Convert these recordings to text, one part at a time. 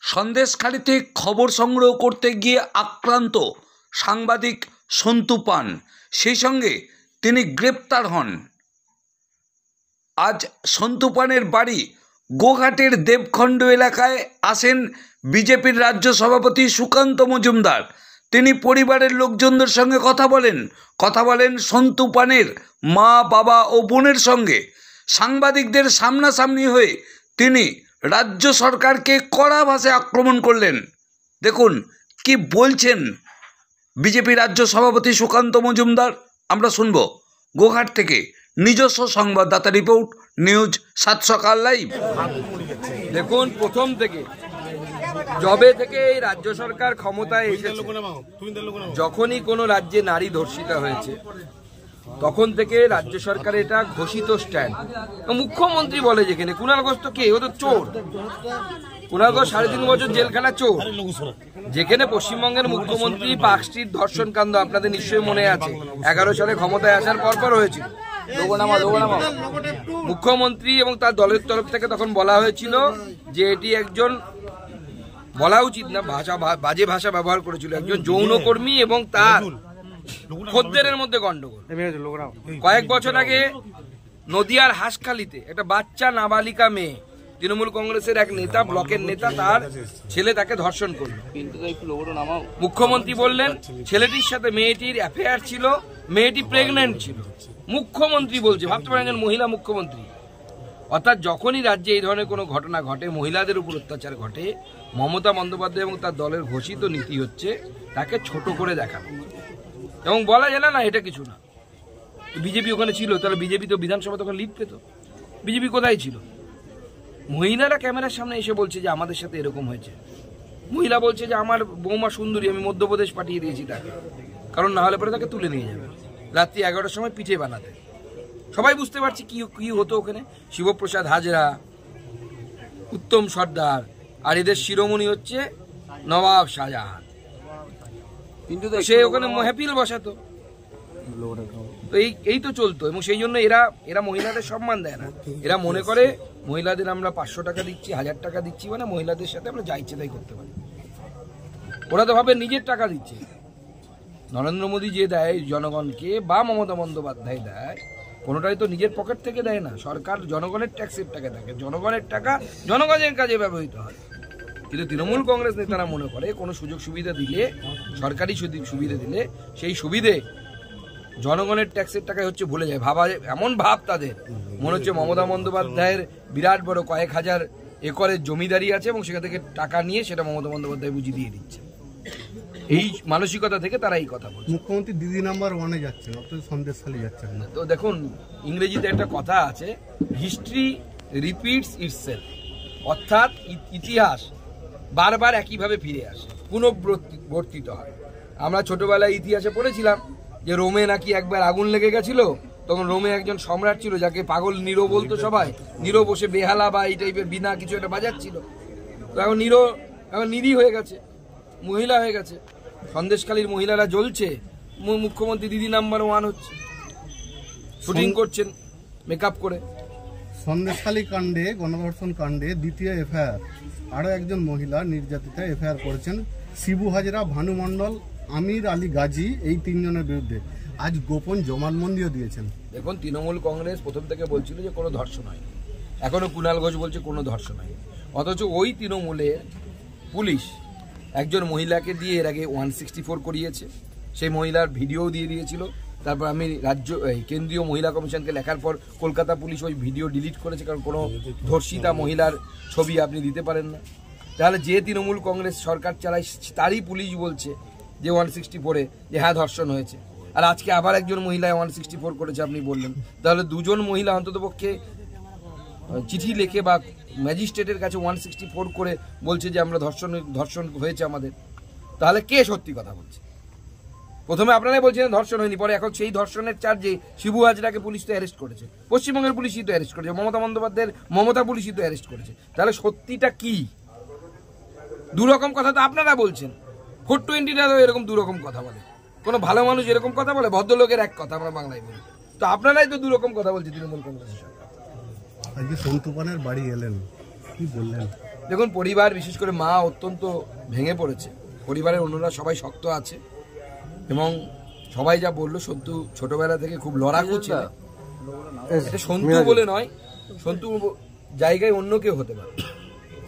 সন্দেশখালীতে খবর সংগ্রহ করতে গিয়ে আক্রান্ত সাংবাদিক সন্তু পান, সেই সঙ্গে তিনি গ্রেপ্তার হন। আজ সন্তু পানের বাড়ি গোঘাটের দেবখণ্ড এলাকায় আসেন বিজেপির রাজ্য সভাপতি সুকান্ত মজুমদার। তিনি পরিবারের লোকজনদের সঙ্গে কথা বলেন সন্তু পানের মা, বাবা ও বোনের সঙ্গে। সাংবাদিকদের সামনাসামনি হয়ে তিনি রাজ্য সরকারকে কড়া ভাষায় আক্রমণ করলেন। দেখুন কি বলছেন বিজেপি রাজ্য সভাপতি সুকান্ত মজুমদার, আমরা শুনব গোঘাট থেকে। নিজস্ব সংবাদদাতা রিপোর্ট, নিউজ 7 সকাল লাইভ। দেখুন, প্রথম থেকে জবে থেকে এই রাজ্য সরকার ক্ষমতায় এসেছে, যখনই কোনো রাজ্যে নারী ধর্ষিতা হয়েছে তখন থেকে রাজ্য সরকার এটা ঘোষিত স্ট্যান্ড। মুখ্যমন্ত্রী বলে যেখানে কুণাল ঘোষ তো কে, ও তো চোর। কুণাল ঘোষ 3.5 বছর জেলখানা চোর। যেখানে পশ্চিমবঙ্গের মুখ্যমন্ত্রী পার্কস্ট্রিট ধর্ষণ কাণ্ড আপনাদের নিশ্চয়ই মনে আছে, 11 সালে ক্ষমতায় আসার পর হয়েছিল। মুখ্যমন্ত্রী এবং তার দলের তরফ থেকে তখন বলা হয়েছিল যে এটি একজন, বলা উচিত না, বাজে ভাষা ব্যবহার করেছিল, একজন যৌনকর্মী এবং তার খদ্দেরের মধ্যে গন্ডগোল। কয়েক বছর আগে নদিয়ার হাসখালিতে একটা বাচ্চা নাবালিকা মেয়ে, তৃণমূল কংগ্রেসের এক নেতা, ব্লকের নেতা, তার ছেলে তাকে ধর্ষণ করল। মুখ্যমন্ত্রী বললেন ছেলেটির সাথে মেয়েটির অ্যাফেয়ার ছিল, মেয়েটি প্রেগন্যান্ট ছিল। মুখ্যমন্ত্রী বলছে, ভাবতে পারেন একজন মহিলা মুখ্যমন্ত্রী। অর্থাৎ যখনই রাজ্যে এই ধরনের কোনো ঘটনা ঘটে, মহিলাদের উপর অত্যাচার ঘটে, মমতা বন্দ্যোপাধ্যায় এবং তার দলের ঘোষিত নীতি হচ্ছে তাকে ছোট করে দেখানো এবং বলা যায় না এটা কিছু না। বিজেপি ওখানে ছিল, তাহলে বিজেপি তো বিধানসভা তখন লিড পেত। বিজেপি কোথায় ছিল? মহিলারা ক্যামেরার সামনে এসে বলছে যে আমাদের সাথে এরকম হয়েছে। মহিলা বলছে যে আমার বৌমা সুন্দরী, আমি মধ্যপ্রদেশ পাঠিয়ে দিয়েছি তাকে, কারণ না হলে পরে তাকে তুলে নিয়ে যাবে রাত্রি 11টার সময় পিঠে বানাতে। সবাই বুঝতে পারছি কি হতো ওখানে। শিবপ্রসাদ হাজরা, উত্তম সর্দার, আর এদের শিরোমণি হচ্ছে নবাব শাহজাহান। কিন্তু সে ওখানে মহফিল বসাতো, তো এই তো চলতো। এবং সেই জন্য এরা মহিলাদের সম্মান দেয় না। এরা মনে করে মহিলাদের আমরা 500 টাকা দিচ্ছি, 1000 টাকা দিচ্ছি, মানে মহিলাদের সাথে আমরা যা ইচ্ছে তাই করতে পারি। ওরা তো ভাবে নিজের টাকা দিচ্ছে। নরেন্দ্র মোদী যে দেয় জনগণকে বা মমতা বন্দ্যোপাধ্যায় দেয়, কোনোটাই তো নিজের পকেট থেকে দেয় না। সরকার জনগণের ট্যাক্সের টাকা থাকে, জনগণের টাকা জনগণের কাজে ব্যবহৃত হয়। কিন্তু তৃণমূল কংগ্রেস নেতারা মনে করে কোনো সুযোগ সুবিধা দিলে, সরকারি সুবিধা দিলে, সেই সুবিধে জনগণের ট্যাক্সের টাকায় হচ্ছে ভুলে যায়। এমন ভাব তাদের, মনে হচ্ছে মমতা বন্দ্যোপাধ্যায়ের বিরাট বড় কয়েক হাজার একরের জমিদারি আছে এবং সেখান থেকে টাকা নিয়ে সেটা মমতা বন্দ্যোপাধ্যায় বুঝিয়ে দিয়ে দিচ্ছে। এই মানসিকতা থেকে তারা এই কথা বলছে। মুখ্যমন্ত্রী দিদি নাম্বার 1-এ যাচ্ছেন, অত সন্দেশখালী যাচ্ছেন না। তো দেখুন, ইংরেজিতে একটা কথা আছে, হিস্ট্রি রিপিটস ইটসেলফ, অর্থাৎ ইতিহাস বারবার একইভাবে ফিরে আসে, পুনরাবর্তিত হয়। আমরা ছোটবেলায় ইতিহাসে পড়েছিলাম যে রোমে নাকি একবার আগুন লেগে গেছিল, তখন রোমে একজন সম্রাট ছিল যাকে পাগল নিরো বলতো সবাই। নিরো বসে বেহালা বা এই টাইপের বিনা কিছু একটা বাজাচ্ছিল। তো এখন নিরো এখন নিরি হয়ে গেছে, মহিলা হয়ে গেছে। সন্দেশখালীর মহিলারা জ্বলছে, মুখ্যমন্ত্রী দিদি নাম্বার 1 হচ্ছে, শুটিং করছেন মেকআপ করে। সন্দেশখালী কাণ্ডে, গণধর্ষণ কাণ্ডে দ্বিতীয় এফআইআর, আরও একজন মহিলা নির্যাতিতা এফআইআর করেছেন শিবু হাজরা, ভানু মণ্ডল, আমির আলী গাজী, এই 3 জনের বিরুদ্ধে। আজ গোপন জবানবন্দিও দিয়েছেন। দেখুন, তৃণমূল কংগ্রেস প্রথম থেকে বলছিল যে কোনো ধর্ষণ হয়নি, এখনো কুণাল ঘোষ বলছে কোনো ধর্ষণ হয়নি। অথচ ওই তৃণমূলের পুলিশ একজন মহিলাকে দিয়ে এর আগে 164 করিয়েছে। সেই মহিলার ভিডিও দিয়ে দিয়েছিল। তারপর আমি কেন্দ্রীয় মহিলা কমিশনকে লেখার পর কলকাতা পুলিশ ওই ভিডিও ডিলিট করেছে, কারণ কোনো ধর্ষিতা মহিলার ছবি আপনি দিতে পারেন না। তাহলে যে তৃণমূল কংগ্রেস সরকার চালায় তারই পুলিশ বলছে যে 164-এ যে হ্যাঁ ধর্ষণ হয়েছে, আর আজকে আবার একজন মহিলা 164 করেছে আপনি বললেন। তাহলে 2 জন মহিলা অন্ততপক্ষে চিঠি লিখে বা ম্যাজিস্ট্রেটের কাছে 164 করে বলছে যে আমরা ধর্ষণ হয়েছে আমাদের। তাহলে কে সত্যি কথা বলছে? প্রথমে আপনারাই বলছেন ধর্ষণ হয়নি, পরে এখন সেই ধর্ষণের চার্জে শিবু হাজরাকে পুলিশ তো অ্যারেস্ট করেছে, পশ্চিমবঙ্গের পুলিশই তো অ্যারেস্ট করেছে, মমতা বন্দ্যোপাধ্যায়ের মমতা পুলিশই তো অ্যারেস্ট করেছে। তাহলে সত্যিটা কি? দুরকম কথা তো আপনারা বলছেন। 420-টা এরকম দুরকম কথা বলে। কোনো ভালো মানুষ এরকম কথা বলে? ভদ্রলোকের এক কথা আমরা বাংলায় বলি। তো তো আপনারাই তো দুরকম কথা বলছে তৃণমূল কংগ্রেসের সঙ্গে। আজকে সন্তু পানের বাড়ি এলেন, কি বললেন? দেখুন, পরিবার বিশেষ করে মা অত্যন্ত ভেঙে পড়েছে, পরিবারের অন্যরা সবাই শক্ত আছে এবং সবাই যা বললো সন্তু ছোটবেলা থেকে খুব লড়াকু ছিল। এটা সন্তু বলে নয়, সন্তু জায়গায় অন্য কেউ হতে পারে।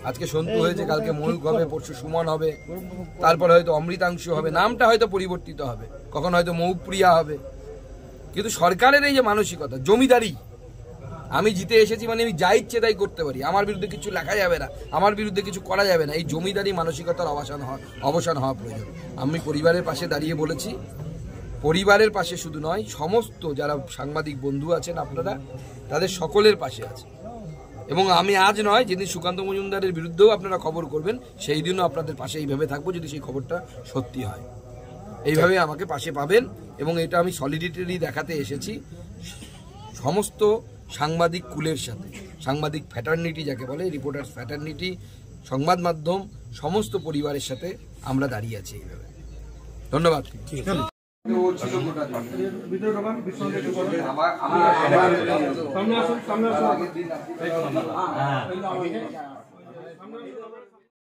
আজকে সন্তু হয়েছে, কালকে ময়ূক হবে, পরশু সুমন হবে, তারপরে হয়তো অমৃতাংশু হবে, নামটা হয়তো পরিবর্তিত হবে, কখন হয়তো মৌপ্রিয়া হবে। কিন্তু সরকারের এই যে মানসিকতা, জমিদারি, আমি জিতে এসেছি মানে আমি যা ইচ্ছে তাই করতে পারি, আমার বিরুদ্ধে কিছু লেখা যাবে না, আমার বিরুদ্ধে কিছু করা যাবে না, এই জমিদারি মানসিকতার অবসান হওয়া প্রয়োজন। আমি পরিবারের পাশে দাঁড়িয়ে বলেছি, পরিবারের পাশে শুধু নয়, সমস্ত যারা সাংবাদিক বন্ধু আছেন আপনারা, তাদের সকলের পাশে আছে। এবং আমি আজ নয়, যেদিন সুকান্ত মজুমদারের বিরুদ্ধেও আপনারা খবর করবেন সেই দিনও আপনাদের পাশে এইভাবে থাকবো, যদি সেই খবরটা সত্যি হয়। এইভাবে আমাকে পাশে পাবেন এবং এটা আমি সলিডিটি দেখাতে এসেছি সমস্ত সাংবাদিক কুলের সাথে, সাংবাদিক ফ্যাটার্নিটি যাকে বলে, রিপোর্টার্স ফ্যাটার্নিটি, সংবাদ মাধ্যম, সমস্ত পরিবারের সাথে আমরা দাঁড়িয়ে আছি এইভাবে। ধন্যবাদ। সামনে আসুন।